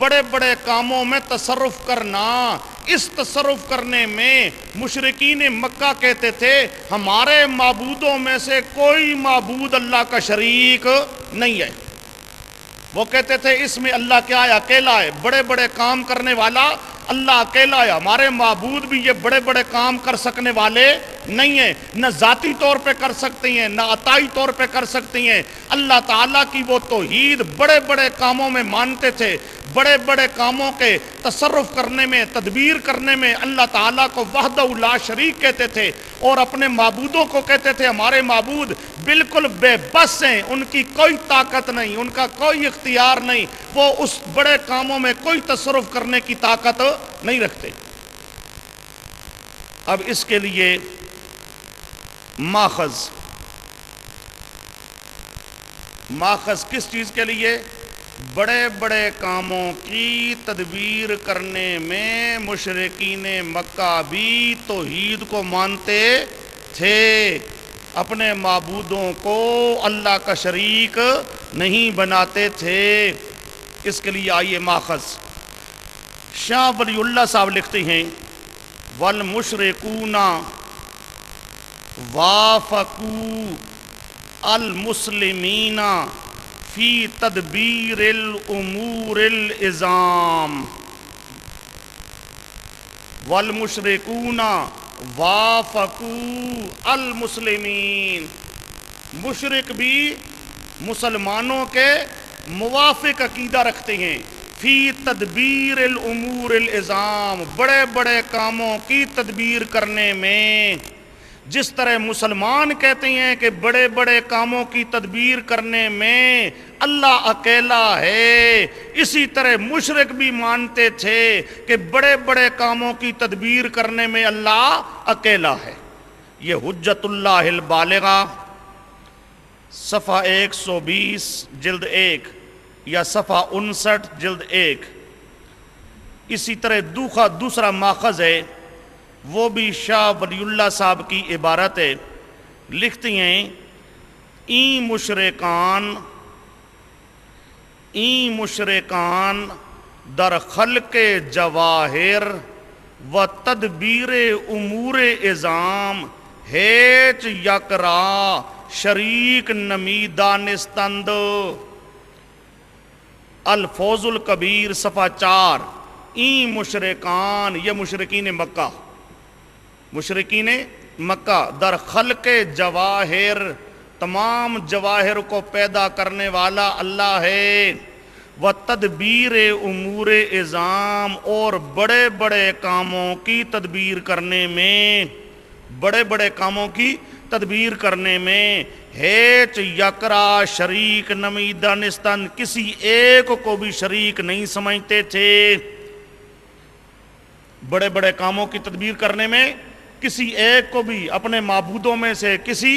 بڑے بڑے کاموں میں تصرف کرنا، اس تصرف کرنے میں مشرکین مکہ کہتے تھے ہمارے معبودوں میں سے کوئی معبود اللہ کا شریک نہیں ہے۔ وہ کہتے تھے اس میں اللہ کیا ہے؟ اکیلا ہے، بڑے بڑے کام کرنے والا اللہ اکیلا ہے، ہمارے معبود بھی یہ بڑے بڑے کام کر سکنے والے نہیں ہیں، نہ ذاتی طور پہ کر سکتے ہیں نہ عطائی طور پہ کر سکتے ہیں۔ اللہ تعالیٰ کی وہ توحید بڑے بڑے کاموں میں مانتے تھے، بڑے بڑے کاموں کے تصرف کرنے میں، تدبیر کرنے میں اللہ تعالیٰ کو وحدہ لا شریک کہتے تھے، اور اپنے معبودوں کو کہتے تھے ہمارے معبود بالکل بے بس ہیں، ان کی کوئی طاقت نہیں، ان کا کوئی اختیار نہیں، وہ اس بڑے کاموں میں کوئی تصرف کرنے کی طاقت نہیں رکھتے۔ اب اس کے لیے ماخذ کس چیز کے لیے؟ بڑے بڑے کاموں کی تدبیر کرنے میں مشرکین مکہ بھی توحید کو مانتے تھے، اپنے معبودوں کو اللہ کا شریک نہیں بناتے تھے۔ اس کے لیے آئیے ماخذ، شاہ ولی اللہ صاحب لکھتے ہیں والمشرکون وافقوا المسلمین فی تدبیر الامور العظام، والمشرکون وافقوا المسلمین، مشرک بھی مسلمانوں کے موافق عقیدہ رکھتے ہیں، فی تدبیر الامور العظام، بڑے بڑے کاموں کی تدبیر کرنے میں۔ جس طرح مسلمان کہتے ہیں کہ بڑے بڑے کاموں کی تدبیر کرنے میں اللہ اکیلا ہے، اسی طرح مشرک بھی مانتے تھے کہ بڑے بڑے کاموں کی تدبیر کرنے میں اللہ اکیلا ہے۔ یہ حجت اللہ البالغہ صفحہ 120 جلد 1 یا صفحہ 59 جلد 1۔ اسی طرح دوسرا ماخذ ہے، وہ بھی شاہ ولی اللہ صاحب کی عبارت ہے، لکھتی ہیں این مشرکان در خلق جواہر و تدبیر امور عظام ہیچ یک را شریک نمی دانستند۔ الفوز الکبیر صفحہ 4۔ این مشرکان، یہ مشرکین مکہ در خلق جواہر، تمام جواہر کو پیدا کرنے والا اللہ ہے، و تدبیر امور عظام، اور بڑے بڑے کاموں کی تدبیر کرنے میں، بڑے بڑے کاموں کی تدبیر کرنے میں ہیچ یکرا شریک نمی دانستن، کسی ایک کو بھی شریک نہیں سمجھتے تھے۔ بڑے بڑے کاموں کی تدبیر کرنے میں کسی ایک کو بھی، اپنے معبودوں میں سے کسی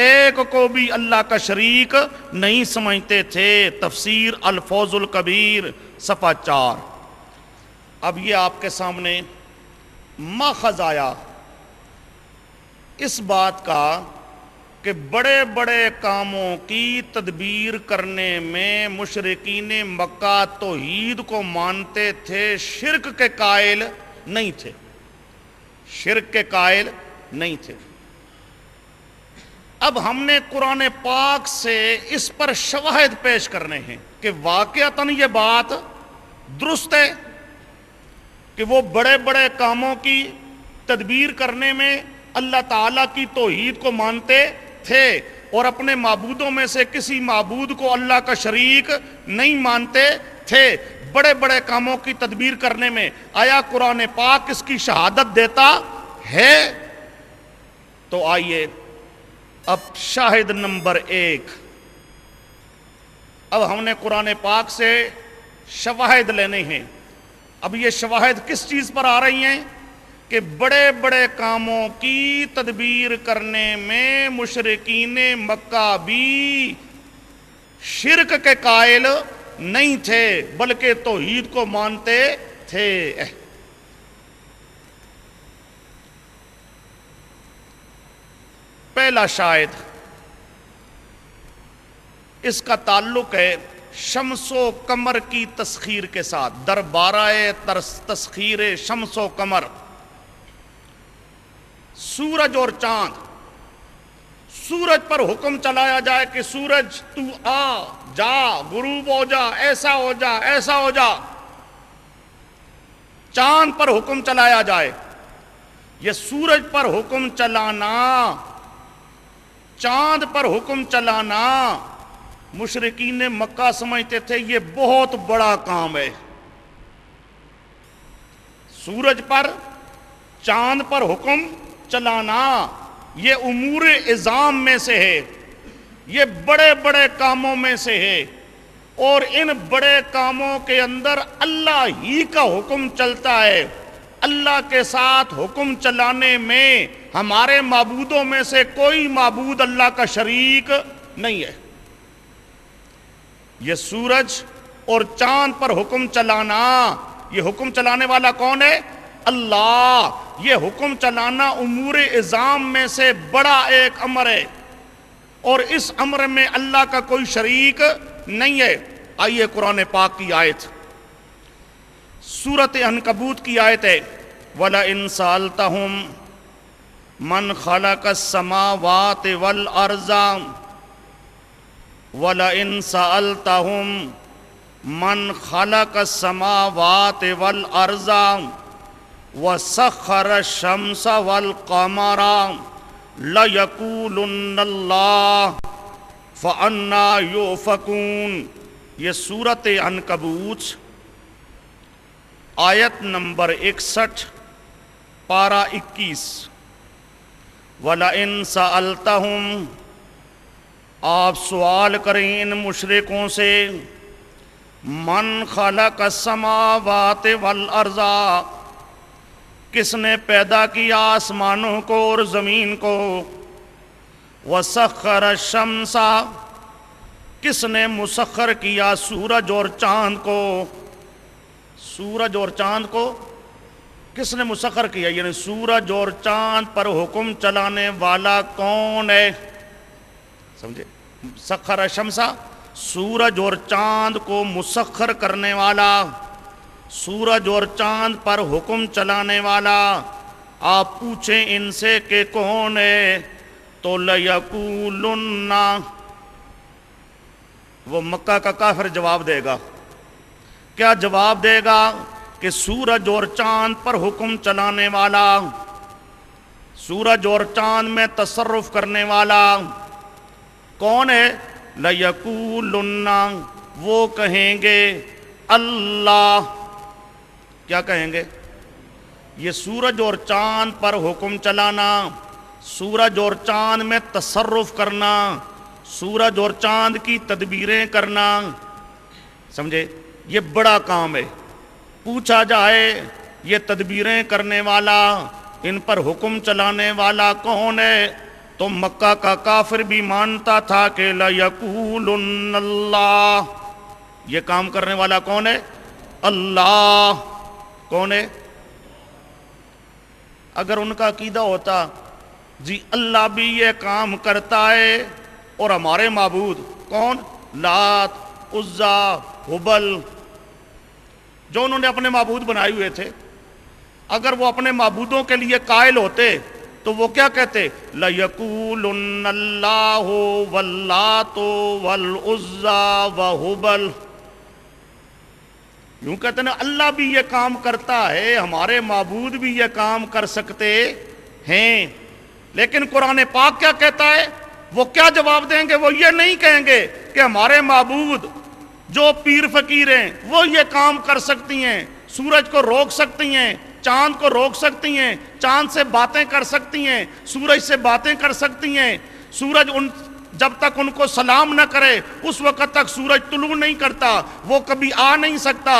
ایک کو بھی اللہ کا شریک نہیں سمجھتے تھے۔ تفسیر الفوز الکبیر صفحہ 4۔ اب یہ آپ کے سامنے ماخذ آیا اس بات کا کہ بڑے بڑے کاموں کی تدبیر کرنے میں مشرکین مکہ توحید کو مانتے تھے، شرک کے قائل نہیں تھے، شرک کے قائل نہیں تھے۔ اب ہم نے قرآن پاک سے اس پر شواہد پیش کرنے ہیں کہ واقعتاً یہ بات درست ہے کہ وہ بڑے بڑے کاموں کی تدبیر کرنے میں اللہ تعالیٰ کی توحید کو مانتے تھے، اور اپنے معبودوں میں سے کسی معبود کو اللہ کا شریک نہیں مانتے تھے بڑے بڑے کاموں کی تدبیر کرنے میں۔ آیا قرآن پاک اس کی شہادت دیتا ہے؟ تو آئیے اب شاہد نمبر 1، اب ہم نے قرآن پاک سے شواہد لینے ہیں۔ اب یہ شواہد کس چیز پر آ رہی ہیں کہ بڑے بڑے کاموں کی تدبیر کرنے میں مشرکین مکہ بھی شرک کے قائل نہیں تھے بلکہ توحید کو مانتے تھے۔ پہلا شاہد، اس کا تعلق ہے شمس و قمر کی تسخیر کے ساتھ، دربارہ تسخیر شمس و قمر، سورج اور چاند، سورج پر حکم چلایا جائے کہ سورج تو آ جا، غروب ہو جا، ایسا ہو جا، ایسا ہو جا، چاند پر حکم چلایا جائے، یہ سورج پر حکم چلانا، چاند پر حکم چلانا، مشرکین مکہ سمجھتے تھے یہ بہت بڑا کام ہے۔ سورج پر، چاند پر حکم چلانا یہ امور عظام میں سے ہے، یہ بڑے بڑے کاموں میں سے ہے، اور ان بڑے کاموں کے اندر اللہ ہی کا حکم چلتا ہے۔ اللہ کے ساتھ حکم چلانے میں ہمارے معبودوں میں سے کوئی معبود اللہ کا شریک نہیں ہے۔ یہ سورج اور چاند پر حکم چلانا، یہ حکم چلانے والا کون ہے؟ اللہ۔ یہ حکم چلانا امور عظام میں سے بڑا ایک امر ہے، اور اس امر میں اللہ کا کوئی شریک نہیں ہے۔ آئیے قرآن پاک کی آیت، سورۃ عنکبوت کی آیت ہے، وَلَئِن سَأَلْتَهُمْ مَنْ خَلَقَ السَّمَاوَاتِ وَالْأَرْضَ وَلَئِن سَأَلْتَهُمْ مَنْ خَلَقَ السَّمَاوَاتِ وَالْأَرْضَ وَسَخَّرَ الشَّمْسَ وَالْقَمَرَ لَيَقُولُنَّ اللَّهُ فَأَنَّىٰ يُؤْفَكُونَ۔ یہ سورۃ عنکبوت آیت نمبر 61، پارہ 21۔ وَلَئِن سَأَلْتَهُمْ، آپ سوال کریں ان مشرکوں سے، من خلق السماوات والارض، کس نے پیدا کیا آسمانوں کو اور زمین کو، وسخر الشمس، کس نے مسخر کیا سورج اور چاند کو، سورج اور چاند کو کس نے مسخر کیا، یعنی سورج اور چاند پر حکم چلانے والا کون ہے؟ سمجھے؟ سخر الشمس، سورج اور چاند کو مسخر کرنے والا، سورج اور چاند پر حکم چلانے والا۔ آپ پوچھیں ان سے کہ کون ہے، تو لَيَقُولُنَّ، وہ مکہ کا کافر جواب دے گا۔ کیا جواب دے گا؟ کہ سورج اور چاند پر حکم چلانے والا، سورج اور چاند میں تصرف کرنے والا کون ہے؟ لَيَقُولُنَّ، وہ کہیں گے اللہ۔ کیا کہیں گے؟ یہ سورج اور چاند پر حکم چلانا، سورج اور چاند میں تصرف کرنا، سورج اور چاند کی تدبیریں کرنا، سمجھے؟ یہ بڑا کام ہے۔ پوچھا جائے یہ تدبیریں کرنے والا، ان پر حکم چلانے والا کون ہے، تو مکہ کا کافر بھی مانتا تھا کہ لَيَقُولُنَّ اللَّهُ، یہ کام کرنے والا کون ہے؟ اللہ۔ کون ہے؟ اگر ان کا عقیدہ ہوتا جی اللہ بھی یہ کام کرتا ہے، اور ہمارے معبود کون؟ لات، عزا، ہبل، جو انہوں نے اپنے معبود بنائے ہوئے تھے، اگر وہ اپنے معبودوں کے لیے قائل ہوتے تو وہ کیا کہتے؟ لَيَقُولُنَّ اللَّهُ وَاللَّاتُ وَالْعُزَّىٰ وَهُبَلْ، یوں کہتے ہیں اللہ بھی یہ کام کرتا ہے، ہمارے معبود بھی یہ کام کر سکتے ہیں۔ لیکن قرآن پاک کیا کہتا ہے؟ وہ کیا جواب دیں گے؟ وہ یہ نہیں کہیں گے کہ ہمارے معبود جو پیر فقیر ہیں وہ یہ کام کر سکتی ہیں، سورج کو روک سکتی ہیں، چاند کو روک سکتی ہیں، چاند سے باتیں کر سکتی ہیں، سورج سے باتیں کر سکتی ہیں، سورج جب تک ان کو سلام نہ کرے اس وقت تک سورج طلوع نہیں کرتا، وہ کبھی آ نہیں سکتا۔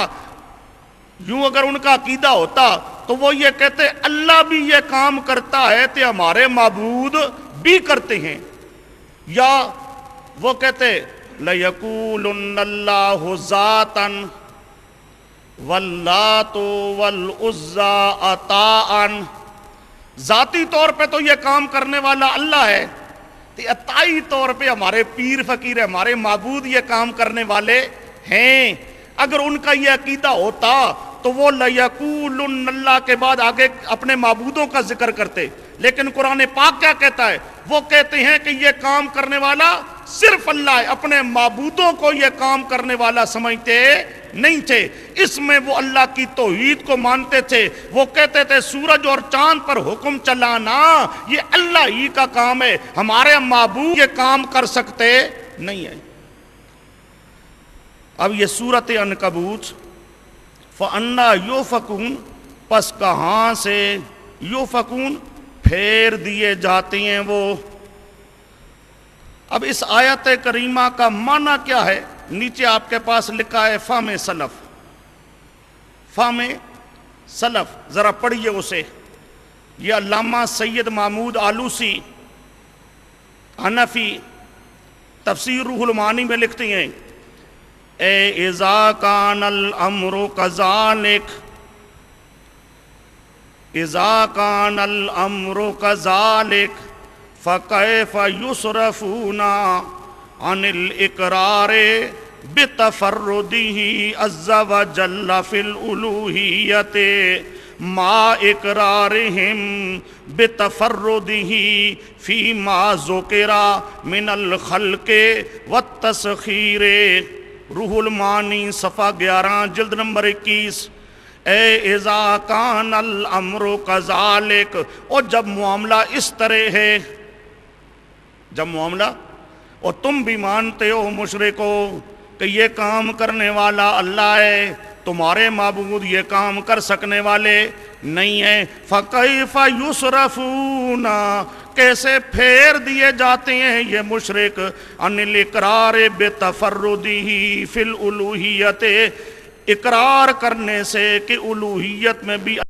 یوں اگر ان کا عقیدہ ہوتا تو وہ یہ کہتے اللہ بھی یہ کام کرتا ہے تو ہمارے معبود بھی کرتے ہیں، یا وہ کہتے لَيَقُولُنَّ اللَّهُ ذَاتًا وَاللَّاتُ وَالْعُزَّىٰ عَطَاءً، ذاتی طور پہ تو یہ کام کرنے والا اللہ ہے، تو عطائی طور پہ ہمارے پیر فقیر، ہمارے معبود یہ کام کرنے والے ہیں۔ اگر ان کا یہ عقیدہ ہوتا تو وہ لَيَقُولُنَّ اللہ کے بعد آگے اپنے معبودوں کا ذکر کرتے، لیکن قرآن پاک کیا کہتا ہے؟ وہ کہتے ہیں کہ یہ کام کرنے والا صرف اللہ ہے، اپنے معبودوں کو یہ کام کرنے والا سمجھتے نہیں تھے۔ اس میں وہ اللہ کی توحید کو مانتے تھے۔ وہ کہتے تھے سورج اور چاند پر حکم چلانا یہ اللہ ہی کا کام ہے، ہمارے معبود یہ کام کر سکتے نہیں ہیں۔ اب یہ سورۃ عنکبوت، فَأَنَّا يُؤْفَكُونَ، پس کہاں سے یوفکون پھیر دیے جاتے ہیں وہ۔ اب اس آیت کریمہ کا معنی کیا ہے؟ نیچے آپ کے پاس لکھا ہے فہم سلف، فہم سلف، ذرا پڑھیے اسے۔ یہ علامہ سید محمود آلوسی حنفی تفسیر روح المعانی میں لکھتے ہیں، اے اذا کان الامر کذالک، اذا کان الامر کذالک فکیف یصرفون عن الاقرار بتفردہ عز وجل فی الالوہیت ما اقرارہم بتفردہ فیما ذکر من الخلق والتسخیر۔ روح المعانی صفحہ 11 جلد نمبر 21۔ اے اذا کان الامر کذالک، اور جب معاملہ اس طرح ہے، جب معاملہ، اور تم بھی مانتے ہو مشرکو کہ یہ کام کرنے والا اللہ ہے، تمہارے معبود یہ کام کر سکنے والے نہیں ہیں، فَكَيْفَ يُصْرَفُونَ، کیسے پھیر دیے جاتے ہیں یہ مشرک عن الاقرار بتفردہ فی الالوہیت، اقرار کرنے سے کہ الوہیت میں بھی